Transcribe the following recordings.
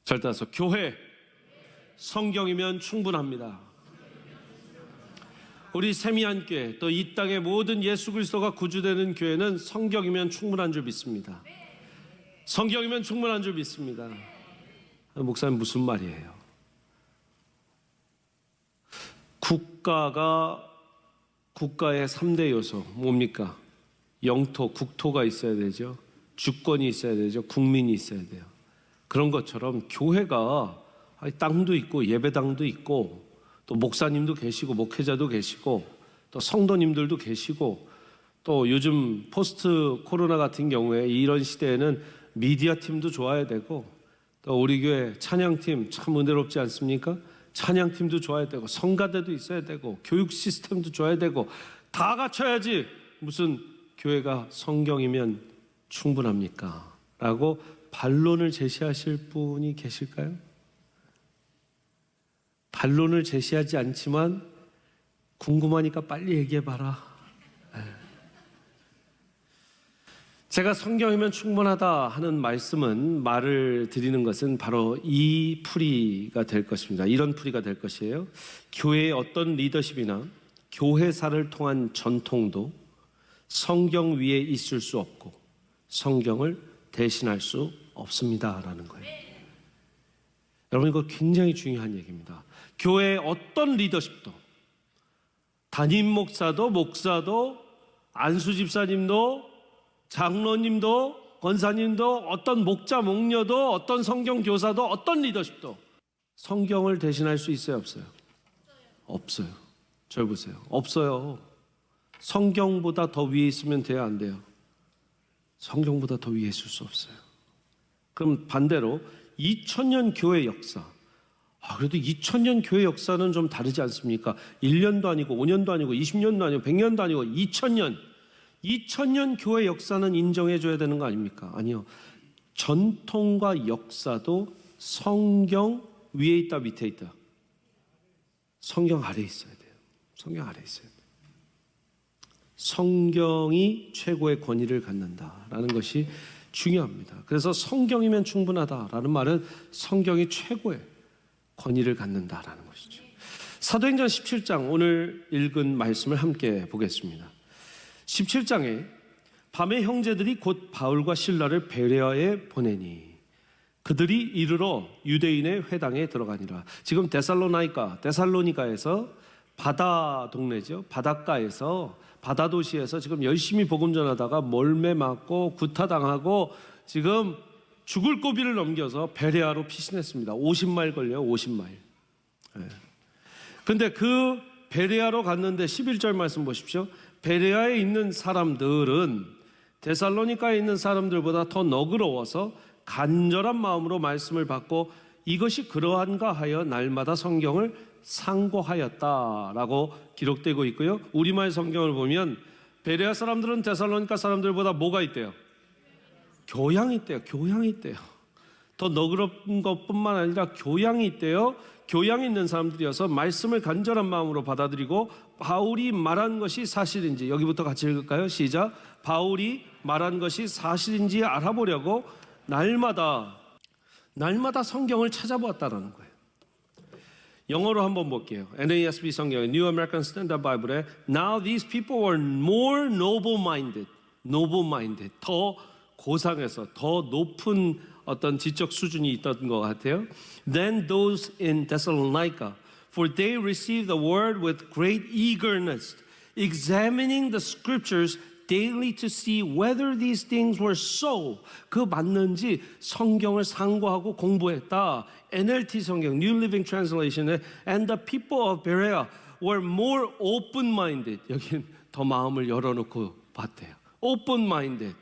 잘 따라서 교회, 성경이면 충분합니다. 우리 세미안교회 또 이 땅의 모든 예수 그리스도가 구주되는 교회는 성경이면 충분한 줄 믿습니다. 성경이면 충분한 줄 믿습니다. 목사님 무슨 말이에요? 국가의 3대 요소 뭡니까? 영토, 국토가 있어야 되죠. 주권이 있어야 되죠. 국민이 있어야 돼요. 그런 것처럼 교회가 땅도 있고 예배당도 있고 또 목사님도 계시고 목회자도 계시고 또 성도님들도 계시고 또 요즘 포스트 코로나 같은 경우에 이런 시대에는 미디어 팀도 좋아야 되고 또 우리 교회 찬양팀 참 은혜롭지 않습니까? 찬양팀도 좋아야 되고 성가대도 있어야 되고 교육 시스템도 좋아야 되고 다 갖춰야지 무슨 교회가 성경이면 충분합니까? 라고 반론을 제시하실 분이 계실까요? 반론을 제시하지 않지만 궁금하니까 빨리 얘기해봐라. 제가 성경이면 충분하다 하는 말을 드리는 것은 바로 이 풀이가 될 것입니다. 이런 풀이가 될 것이에요. 교회의 어떤 리더십이나 교회사를 통한 전통도 성경 위에 있을 수 없고 성경을 대신할 수 없습니다라는 거예요. 여러분 이거 굉장히 중요한 얘기입니다. 교회의 어떤 리더십도 담임 목사도 안수 집사님도 장로님도 권사님도 어떤 목자 목녀도 어떤 성경 교사도 어떤 리더십도 성경을 대신할 수 있어요 없어요? 없어요. 절 보세요. 없어요. 성경보다 더 위에 있으면 돼요 안 돼요? 성경보다 더 위에 있을 수 없어요. 그럼 반대로 2000년 교회 역사, 그래도 2000년 교회 역사는 좀 다르지 않습니까? 1년도 아니고 5년도 아니고 20년도 아니고 100년도 아니고 2000년 교회 역사는 인정해줘야 되는 거 아닙니까? 아니요. 전통과 역사도 성경 위에 있다 밑에 있다? 성경 아래에 있어야 돼요. 성경 아래에 있어야 돼요. 성경이 최고의 권위를 갖는다라는 것이 중요합니다. 그래서 성경이면 충분하다라는 말은 성경이 최고의 권위를 갖는다라는 것이죠. 사도행전 17장 오늘 읽은 말씀을 함께 보겠습니다. 17장에 밤에 형제들이 곧 바울과 실라를 베레아에 보내니 그들이 이르러 유대인의 회당에 들어가니라. 지금 데살로니가에서 바다 동네죠. 바닷가에서 바다 도시에서 지금 열심히 복음 전하다가 몰매 맞고 구타당하고 지금 죽을 고비를 넘겨서 베레아로 피신했습니다. 50마일 걸려요. 50마일. 근데 그 베레아로 갔는데 11절 말씀 보십시오. 베레아에 있는 사람들은 데살로니가에 있는 사람들보다 더 너그러워서 간절한 마음으로 말씀을 받고 이것이 그러한가 하여 날마다 성경을 상고하였다라고 기록되고 있고요. 우리말 성경을 보면 베레아 사람들은 데살로니가 사람들보다 뭐가 있대요? 교양이 있대요. 교양이 있대요. 더 너그러운 것뿐만 아니라 교양이 있대요. 교양이 있는 사람들이어서 말씀을 간절한 마음으로 받아들이고 바울이 말한 것이 사실인지 여기부터 같이 읽을까요? 시작. 바울이 말한 것이 사실인지 알아보려고 날마다 성경을 찾아보았다는 거예요. 영어로 한번 볼게요. NASB 성경, New American Standard Bible에 Now these people were more noble-minded, 더 고상해서 더 높은 어떤 지적 수준이 있던 것 같아요. Than those in Thessalonica, for they received the word with great eagerness, examining the scriptures daily to see whether these things were so. 그 맞는지 성경을 상고하고 공부했다. NLT 성경, New Living Translation에 And the people of Berea were more open-minded. 여기는 더 마음을 열어놓고 봤대요. Open-minded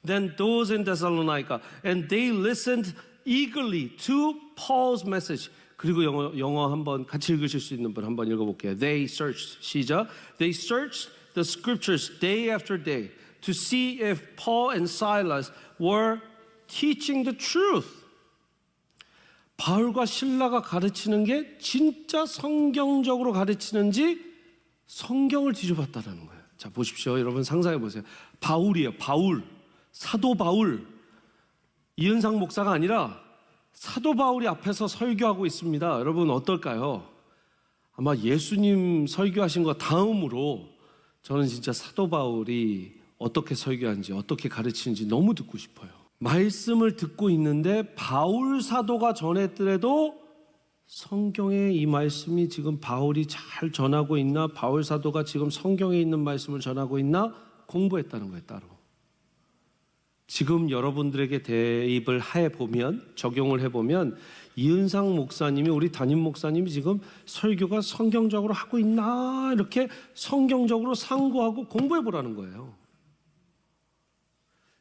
than those in Thessalonica. And they listened eagerly to Paul's message. 그리고 영어 한번 같이 읽으실 수 있는 분 한번 읽어볼게요. They searched, 시작. They searched the scriptures day after day to see if Paul and Silas were teaching the truth. 바울과 실라가 가르치는 게 진짜 성경적으로 가르치는지 성경을 뒤져봤다는 거예요. 자, 보십시오. 여러분 상상해 보세요. 바울이에요. 바울. 사도 바울. 이은상 목사가 아니라 사도 바울이 앞에서 설교하고 있습니다. 여러분 어떨까요? 아마 예수님 설교하신 거 다음으로 저는 진짜 사도 바울이 어떻게 설교하는지 어떻게 가르치는지 너무 듣고 싶어요. 말씀을 듣고 있는데 바울 사도가 전했더라도 성경에 이 말씀이 지금 바울이 잘 전하고 있나, 바울 사도가 지금 성경에 있는 말씀을 전하고 있나 공부했다는 거예요. 따로 지금 여러분들에게 대입을 해보면, 적용을 해보면 이은상 목사님이, 우리 담임 목사님이 지금 설교가 성경적으로 하고 있나 이렇게 성경적으로 상고하고 공부해보라는 거예요.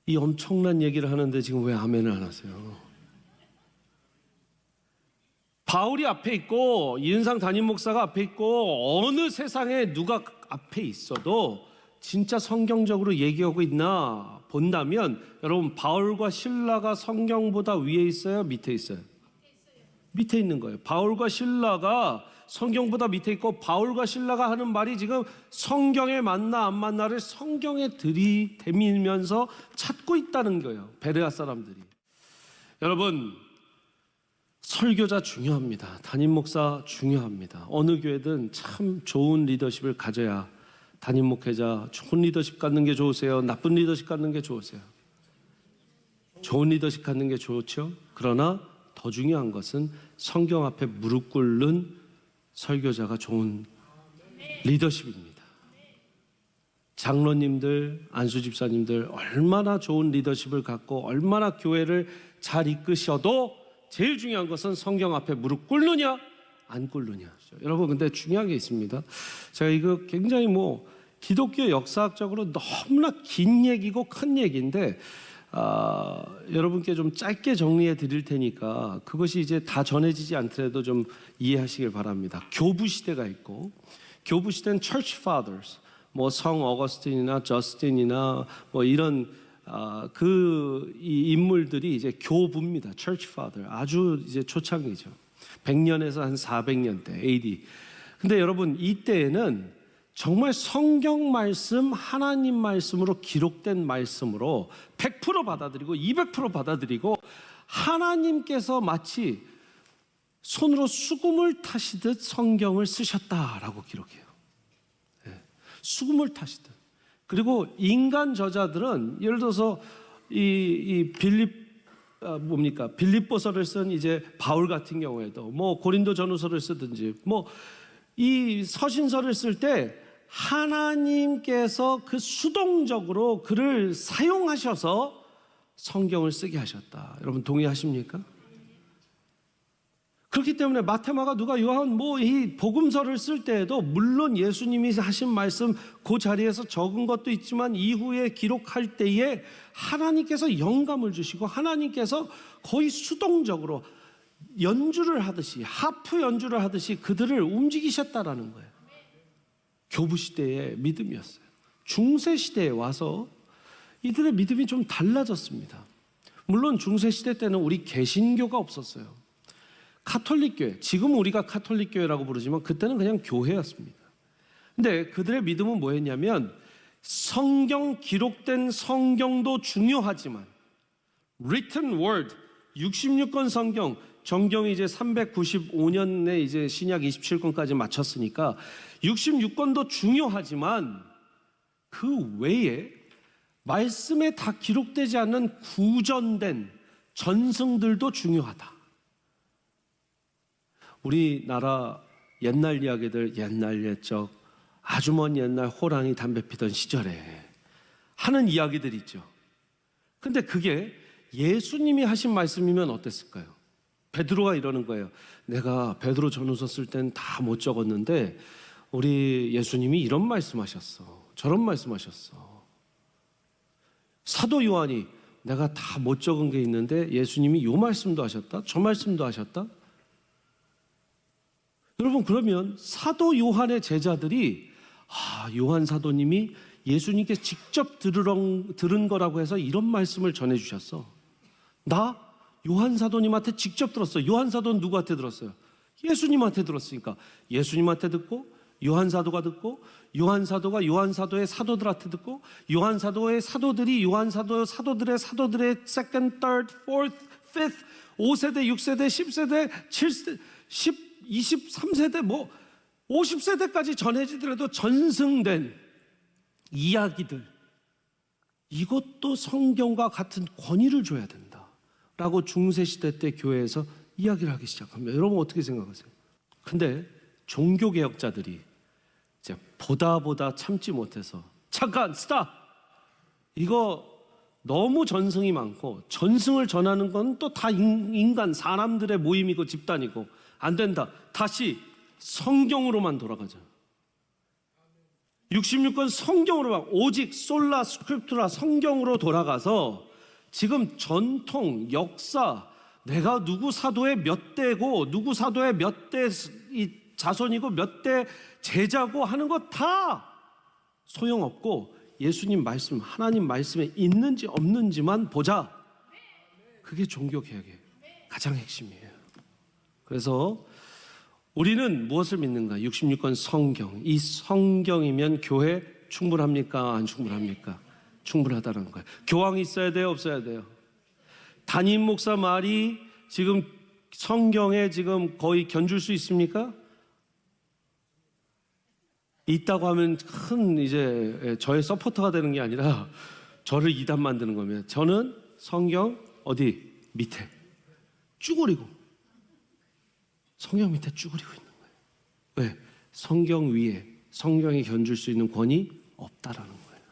이 엄청난 얘기를 하는데 지금 왜 아멘을 안 하세요? 바울이 앞에 있고 이은상 담임 목사가 앞에 있고 어느 세상에 누가 앞에 있어도 진짜 성경적으로 얘기하고 있나 본다면, 여러분 바울과 실라가 성경보다 위에 있어요? 밑에 있어요? 밑에 있는 거예요. 바울과 실라가 성경보다 밑에 있고, 바울과 실라가 하는 말이 지금 성경에 맞나 안 맞나를 성경에 들이대밀면서 찾고 있다는 거예요. 베레아 사람들이. 여러분 설교자 중요합니다. 담임 목사 중요합니다. 어느 교회든 참 좋은 리더십을 가져야, 담임 목회자 좋은 리더십 갖는 게 좋으세요? 나쁜 리더십 갖는 게 좋으세요? 좋은 리더십 갖는 게 좋죠. 그러나 더 중요한 것은 성경 앞에 무릎 꿇는 설교자가 좋은 리더십입니다. 장로님들, 안수 집사님들 얼마나 좋은 리더십을 갖고 얼마나 교회를 잘 이끄셔도 제일 중요한 것은 성경 앞에 무릎 꿇느냐 안 꿇느냐. 여러분 근데 중요한 게 있습니다. 제가 이거 굉장히 기독교 역사학적으로 너무나 긴 얘기고 큰 얘기인데 여러분께 좀 짧게 정리해 드릴 테니까 그것이 이제 다 전해지지 않더라도 좀 이해하시길 바랍니다. 교부 시대가 있고, 교부 시대는 Church Fathers, 성 어거스틴이나 저스틴이나 이런 이 인물들이 이제 교부입니다. Church Father, 아주 이제 초창기죠. 100년에서 한 400년대 AD. 근데 여러분 이때에는 정말 성경 말씀, 하나님 말씀으로 기록된 말씀으로 100% 받아들이고 200% 받아들이고, 하나님께서 마치 손으로 수금을 타시듯 성경을 쓰셨다라고 기록해요. 수금을 타시듯. 그리고 인간 저자들은 예를 들어서 이 빌립보서를 쓴 이제 바울 같은 경우에도 고린도 전후서를 쓰든지 이 서신서를 쓸 때 하나님께서 그 수동적으로 그를 사용하셔서 성경을 쓰게 하셨다. 여러분 동의하십니까? 그렇기 때문에 마테마가, 누가, 요한 이 복음서를 쓸 때에도 물론 예수님이 하신 말씀 그 자리에서 적은 것도 있지만 이후에 기록할 때에 하나님께서 영감을 주시고 하나님께서 거의 수동적으로 연주를 하듯이, 하프 연주를 하듯이 그들을 움직이셨다라는 거예요. 교부 시대의 믿음이었어요. 중세 시대에 와서 이들의 믿음이 좀 달라졌습니다. 물론 중세 시대 때는 우리 개신교가 없었어요. 카톨릭 교회, 지금 우리가 카톨릭 교회라고 부르지만 그때는 그냥 교회였습니다. 근데 그들의 믿음은 뭐였냐면, 성경, 기록된 성경도 중요하지만 written word, 66권 성경, 정경이 이제 395년에 이제 신약 27권까지 마쳤으니까 66권도 중요하지만 그 외에 말씀에 다 기록되지 않는 구전된 전승들도 중요하다. 우리나라 옛날 이야기들, 옛날 옛적 아주 먼 옛날 호랑이 담배 피던 시절에 하는 이야기들 있죠. 근데 그게 예수님이 하신 말씀이면 어땠을까요? 베드로가 이러는 거예요. 내가 베드로 전후서 쓸 땐 다 못 적었는데 우리 예수님이 이런 말씀하셨어, 저런 말씀하셨어. 사도 요한이 내가 다 못 적은 게 있는데 예수님이 요 말씀도 하셨다, 저 말씀도 하셨다. 여러분 그러면 사도 요한의 제자들이 요한 사도님이 예수님께 직접 들은 거라고 해서 이런 말씀을 전해주셨어. 나 요한 사도님한테 직접 들었어. 요한 사도는 누구한테 들었어요? 예수님한테 들었으니까 예수님한테 듣고, 요한 사도가 듣고, 요한 사도가 요한 사도의 사도들한테 듣고, 요한 사도의 사도들이 요한 사도들의 second, third, fourth, 5th, 5세대, 6세대, 10세대, 7세대, 23세대, 뭐 50세대까지 전해지더라도 전승된 이야기들, 이것도 성경과 같은 권위를 줘야 된다라고 중세시대 때 교회에서 이야기를 하기 시작합니다. 여러분 어떻게 생각하세요? 근데 종교개혁자들이 이제 보다 참지 못해서 잠깐 스탑! 이거 너무 전승이 많고 전승을 전하는 건 또 다 인간, 사람들의 모임이고 집단이고 안 된다. 다시 성경으로만 돌아가자. 66권 성경으로만, 오직 솔라 스크립투라 성경으로 돌아가서 지금 전통, 역사, 내가 누구 사도의 몇 대고 누구 사도의 몇 대 자손이고 몇 대 제자고 하는 거 다 소용없고 예수님 말씀, 하나님 말씀에 있는지 없는지만 보자. 그게 종교개혁의 가장 핵심이에요. 그래서 우리는 무엇을 믿는가? 66권 성경. 이 성경이면 교회 충분합니까? 안 충분합니까? 충분하다는 거예요. 교황이 있어야 돼요? 없어야 돼요? 담임 목사 말이 지금 성경에 지금 거의 견줄 수 있습니까? 있다고 하면 큰 이제 저의 서포터가 되는 게 아니라 저를 이단 만드는 겁니다. 저는 성경 어디? 밑에 쭈그리고, 성경 밑에 쭈그리고 있는 거예요. 왜? 성경 위에 성경이 견줄 수 있는 권위 없다라는 거예요.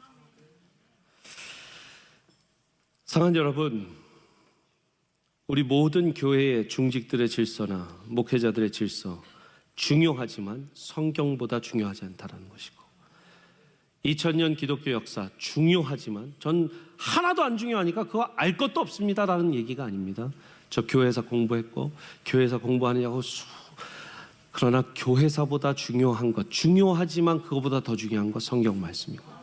사랑하는 여러분, 우리 모든 교회의 중직들의 질서나 목회자들의 질서 중요하지만 성경보다 중요하지 않다라는 것이고, 2000년 기독교 역사 중요하지만 전 하나도 안 중요하니까 그거 알 것도 없습니다라는 얘기가 아닙니다. 저 교회에서 공부했고 교회에서 공부하느냐고 그러나 교회사보다 중요한 것, 중요하지만 그거보다 더 중요한 것 성경 말씀이고,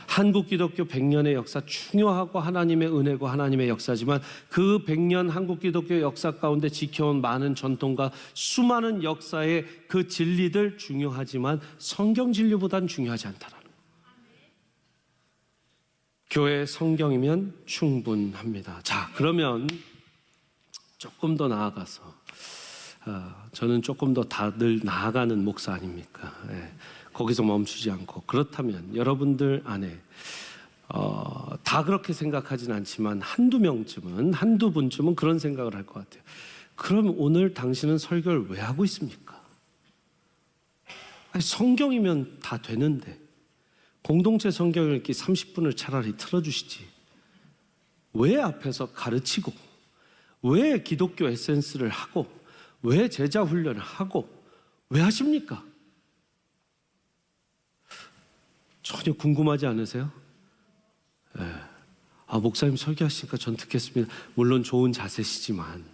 한국 기독교 100년의 역사 중요하고 하나님의 은혜고 하나님의 역사지만 그 100년 한국 기독교 역사 가운데 지켜온 많은 전통과 수많은 역사의 그 진리들 중요하지만 성경 진리보다는 중요하지 않다라는 거예요. 교회 성경이면 충분합니다. 자, 그러면 조금 더 나아가서 저는 조금 더 늘 나아가는 목사 아닙니까? 예. 거기서 멈추지 않고, 그렇다면 여러분들 안에 다 그렇게 생각하진 않지만 한두 분쯤은 그런 생각을 할 것 같아요. 그럼 오늘 당신은 설교를 왜 하고 있습니까? 아니, 성경이면 다 되는데 공동체 성경 읽기 30분을 차라리 틀어주시지. 왜 앞에서 가르치고, 왜 기독교 에센스를 하고, 왜 제자 훈련을 하고, 왜 하십니까? 전혀 궁금하지 않으세요? 네. 목사님 설교하시니까 전 듣겠습니다. 물론 좋은 자세시지만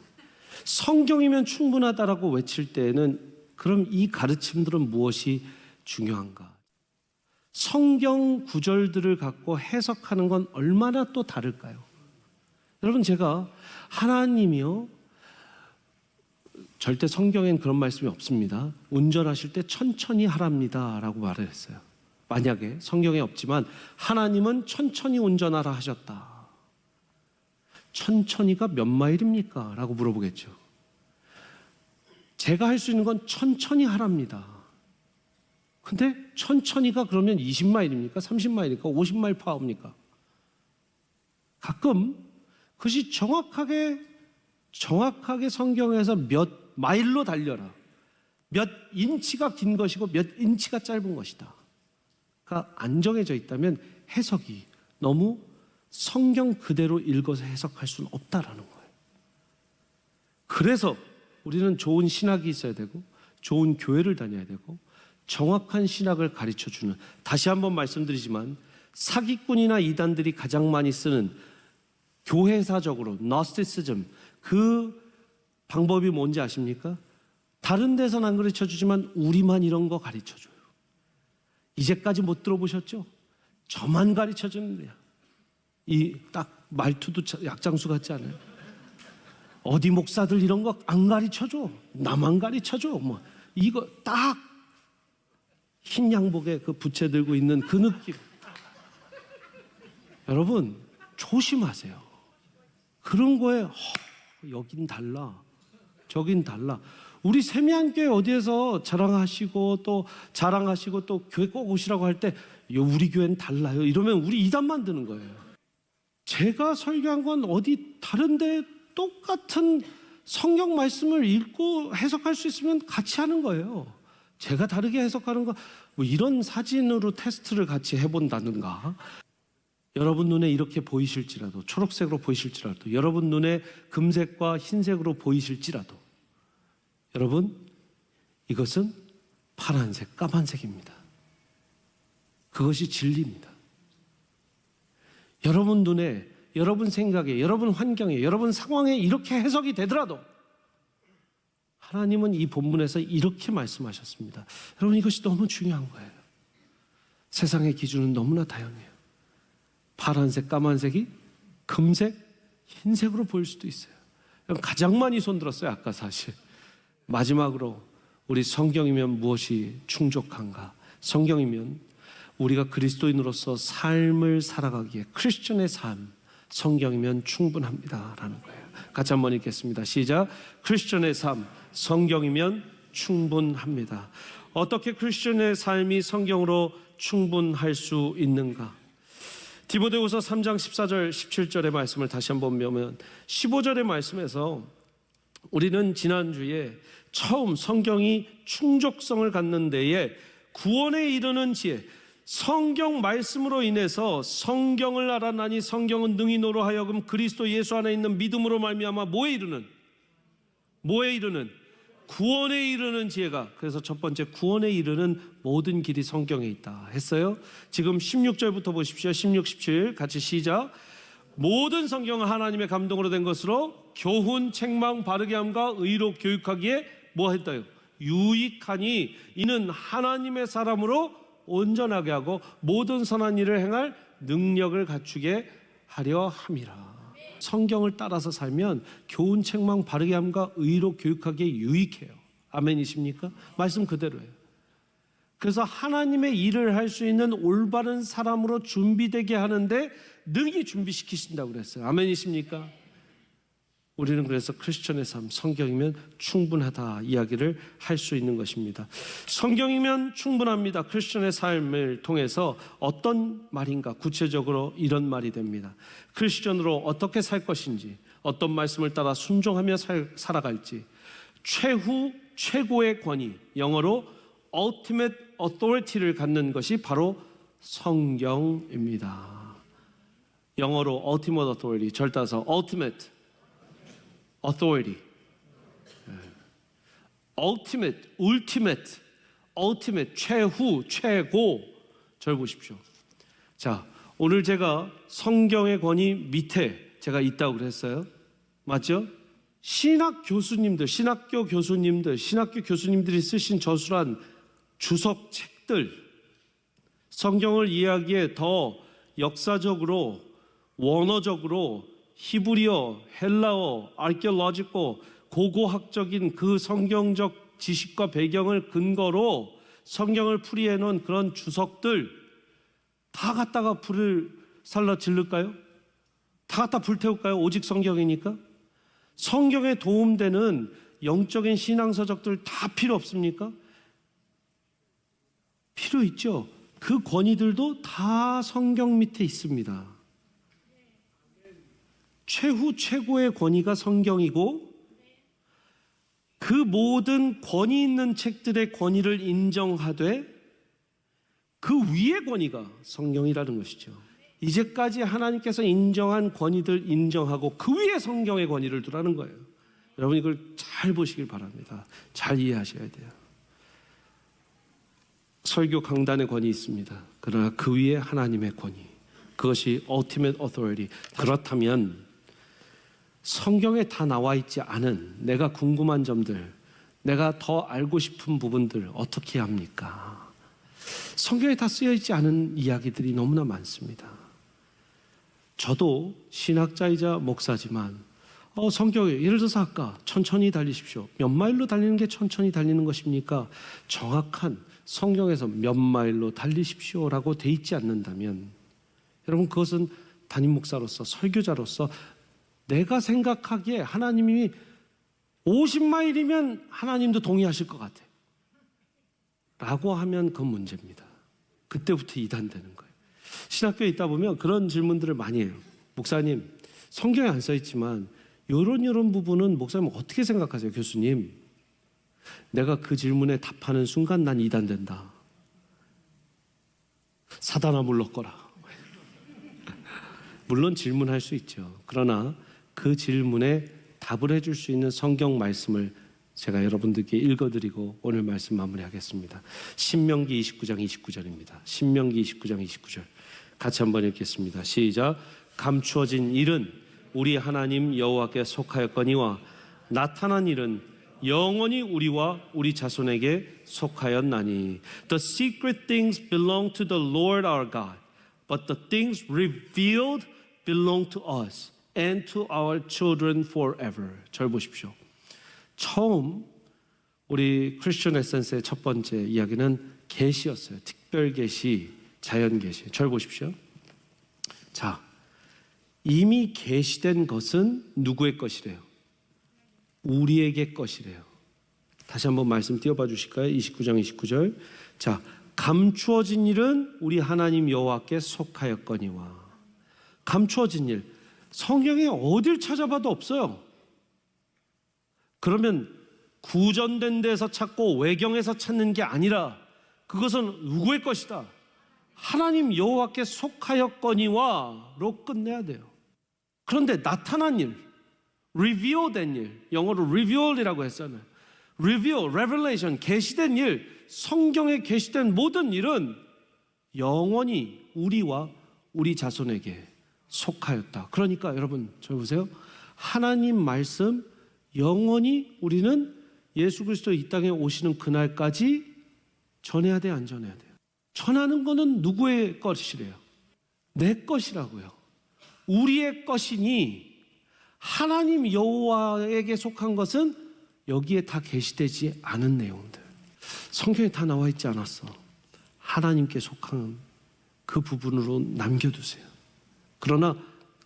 성경이면 충분하다라고 외칠 때에는 그럼 이 가르침들은 무엇이 중요한가? 성경 구절들을 갖고 해석하는 건 얼마나 또 다를까요? 여러분, 제가 하나님이요, 절대 성경엔 그런 말씀이 없습니다. 운전하실 때 천천히 하랍니다 라고 말을 했어요. 만약에 성경에 없지만 하나님은 천천히 운전하라 하셨다. 천천히가 몇 마일입니까? 라고 물어보겠죠. 제가 할 수 있는 건 천천히 하랍니다. 근데 천천히가 그러면 20마일입니까? 30마일입니까? 50마일 파워입니까? 가끔 그것이 정확하게 성경에서 몇 마일로 달려라, 몇 인치가 긴 것이고 몇 인치가 짧은 것이다 가 안 정해져 있다면 해석이 너무 성경 그대로 읽어서 해석할 수는 없다라는 거예요. 그래서 우리는 좋은 신학이 있어야 되고 좋은 교회를 다녀야 되고 정확한 신학을 가르쳐주는, 다시 한번 말씀드리지만 사기꾼이나 이단들이 가장 많이 쓰는 교회사적으로 노스티시즘, 그 방법이 뭔지 아십니까? 다른 데서는 안 가르쳐주지만 우리만 이런 거 가르쳐줘요. 이제까지 못 들어보셨죠? 저만 가르쳐주는데요. 이 딱 말투도 약장수 같지 않아요? 어디 목사들 이런 거 안 가르쳐줘, 나만 가르쳐줘. 뭐 이거 딱 흰 양복에 그 부채 들고 있는 그 느낌. 여러분 조심하세요. 그런 거에 여긴 달라, 저긴 달라. 우리 세미한교회 어디에서 자랑하시고 또 교회 꼭 오시라고 할 때 우리 교회는 달라요 이러면 우리 이단 만드는 거예요. 제가 설교한 건 어디 다른데 똑같은 성경 말씀을 읽고 해석할 수 있으면 같이 하는 거예요. 제가 다르게 해석하는 거 뭐 이런 사진으로 테스트를 같이 해본다든가, 여러분 눈에 이렇게 보이실지라도, 초록색으로 보이실지라도, 여러분 눈에 금색과 흰색으로 보이실지라도, 여러분 이것은 파란색, 까만색입니다. 그것이 진리입니다. 여러분 눈에, 여러분 생각에, 여러분 환경에, 여러분 상황에 이렇게 해석이 되더라도 하나님은 이 본문에서 이렇게 말씀하셨습니다. 여러분 이것이 너무 중요한 거예요. 세상의 기준은 너무나 다양해요. 파란색, 까만색이 금색, 흰색으로 보일 수도 있어요. 가장 많이 손들었어요 아까 사실. 마지막으로 우리 성경이면 무엇이 충족한가? 성경이면 우리가 그리스도인으로서 삶을 살아가기에 크리스천의 삶, 성경이면 충분합니다라는 거예요. 같이 한번 읽겠습니다. 시작. 크리스천의 삶, 성경이면 충분합니다. 어떻게 크리스천의 삶이 성경으로 충분할 수 있는가? 디모데후서 3장 14절 17절의 말씀을 다시 한번 보면 15절의 말씀에서 우리는 지난주에 처음 성경이 충족성을 갖는 데에 구원에 이르는 지혜, 성경 말씀으로 인해서 성경을 알아나니 성경은 능히 너로 하여금 그리스도 예수 안에 있는 믿음으로 말미암아 뭐에 이르는 구원에 이르는 지혜가, 그래서 첫 번째 구원에 이르는 모든 길이 성경에 있다 했어요. 지금 16절부터 보십시오. 16, 17 같이 시작. 모든 성경은 하나님의 감동으로 된 것으로 교훈, 책망, 바르게 함과 의로 교육하기에 뭐 했다요? 유익하니 이는 하나님의 사람으로 온전하게 하고 모든 선한 일을 행할 능력을 갖추게 하려 함이라. 성경을 따라서 살면 교훈, 책망, 바르게 함과 의로 교육하기에 유익해요. 아멘이십니까? 말씀 그대로예요. 그래서 하나님의 일을 할 수 있는 올바른 사람으로 준비되게 하는데 능히 준비시키신다고 그랬어요. 아멘이십니까? 우리는 그래서 크리스천의 삶, 성경이면 충분하다 이야기를 할 수 있는 것입니다. 성경이면 충분합니다. 크리스천의 삶을 통해서 어떤 말인가? 구체적으로 이런 말이 됩니다. 크리스천으로 어떻게 살 것인지, 어떤 말씀을 따라 순종하며 살아갈지, 최고의 권위, 영어로 ultimate authority를 갖는 것이 바로 성경입니다. 영어로 ultimate authority, 절 따라서 ultimate authority, ultimate, 최고. 절 보십시오. 자, 오늘 제가 성경의 권위 밑에 제가 있다고 그랬어요. 맞죠? 신학교 교수님들이 쓰신 저술한 주석 책들, 성경을 이해하기에 더 역사적으로, 원어적으로, 히브리어, 헬라어, 아르케올로지코, 고고학적인 그 성경적 지식과 배경을 근거로 성경을 풀이해 놓은 그런 주석들 다 갖다가 불을 살라 질를까요? 다 갖다 불태울까요? 오직 성경이니까? 성경에 도움되는 영적인 신앙서적들 다 필요 없습니까? 필요 있죠. 그 권위들도 다 성경 밑에 있습니다. 최고의 권위가 성경이고, 그 모든 권위 있는 책들의 권위를 인정하되 그 위의 권위가 성경이라는 것이죠. 이제까지 하나님께서 인정한 권위들 인정하고 그 위에 성경의 권위를 두라는 거예요. 여러분 이걸 잘 보시길 바랍니다. 잘 이해하셔야 돼요. 설교 강단의 권위 있습니다. 그러나 그 위에 하나님의 권위, 그것이 ultimate authority. 그렇다면 성경에 다 나와 있지 않은 내가 궁금한 점들, 내가 더 알고 싶은 부분들 어떻게 합니까? 성경에 다 쓰여 있지 않은 이야기들이 너무나 많습니다. 저도 신학자이자 목사지만 성경에 예를 들어서 아까 천천히 달리십시오. 몇 마일로 달리는 게 천천히 달리는 것입니까? 정확한 성경에서 몇 마일로 달리십시오라고 돼 있지 않는다면 여러분 그것은 담임 목사로서 설교자로서 내가 생각하기에 하나님이 50마일이면 하나님도 동의하실 것 같아 라고 하면 그건 문제입니다. 그때부터 이단되는 거예요. 신학교에 있다 보면 그런 질문들을 많이 해요. 목사님, 성경에 안 써있지만 이런 부분은 목사님 어떻게 생각하세요? 교수님, 내가 그 질문에 답하는 순간 난 이단된다. 사단아 물러거라. 물론 질문할 수 있죠. 그러나 그 질문에 답을 해줄 수 있는 성경 말씀을 제가 여러분들께 읽어드리고 오늘 말씀 마무리하겠습니다. 신명기 29장 29절입니다. 신명기 29장 29절 같이 한번 읽겠습니다. 시작. 감추어진 일은 우리 하나님 여호와께 속하였거니와 나타난 일은 영원히 우리와 우리 자손에게 속하였나니. The secret things belong to the Lord our God, but the things revealed belong to us and to our children forever. 절 보십시오. 처음 우리 크리스천 에센스의 첫 번째 이야기는 계시였어요. 특별 계시, 자연 계시. 절 보십시오. 자, 이미 계시된 것은 누구의 것이래요? 우리에게 것이래요. 다시 한번 말씀 띄워봐 주실까요? 29장 29절. 자, 감추어진 일은 우리 하나님 여호와께 속하였거니와. 감추어진 일, 성경에 어딜 찾아봐도 없어요. 그러면 구전된 데서 찾고 외경에서 찾는 게 아니라 그것은 누구의 것이다? 하나님 여호와께 속하였거니와로 끝내야 돼요. 그런데 나타난 일, reveal된 일, 영어로 reveal이라고 했잖아요. reveal, revelation, 계시된 일, 성경에 계시된 모든 일은 영원히 우리와 우리 자손에게 속하였다. 그러니까 여러분 저 보세요. 하나님 말씀 영원히 우리는 예수 그리스도 이 땅에 오시는 그날까지 전해야 돼, 안 전해야 돼요? 전하는 거는 누구의 것이래요? 내 것이라고요. 우리의 것이니 하나님 여호와에게 속한 것은 여기에 다 계시되지 않은 내용들. 성경에 다 나와 있지 않았어. 하나님께 속한 그 부분으로 남겨두세요. 그러나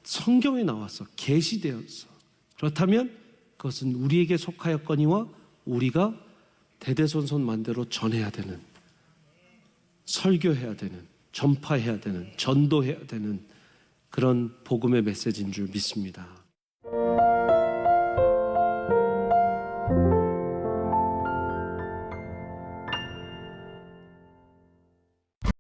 성경에 나왔어. 계시되었어. 그렇다면 그것은 우리에게 속하였거니와 우리가 대대손손만대로 전해야 되는, 설교해야 되는, 전파해야 되는, 전도해야 되는 그런 복음의 메시지인 줄 믿습니다.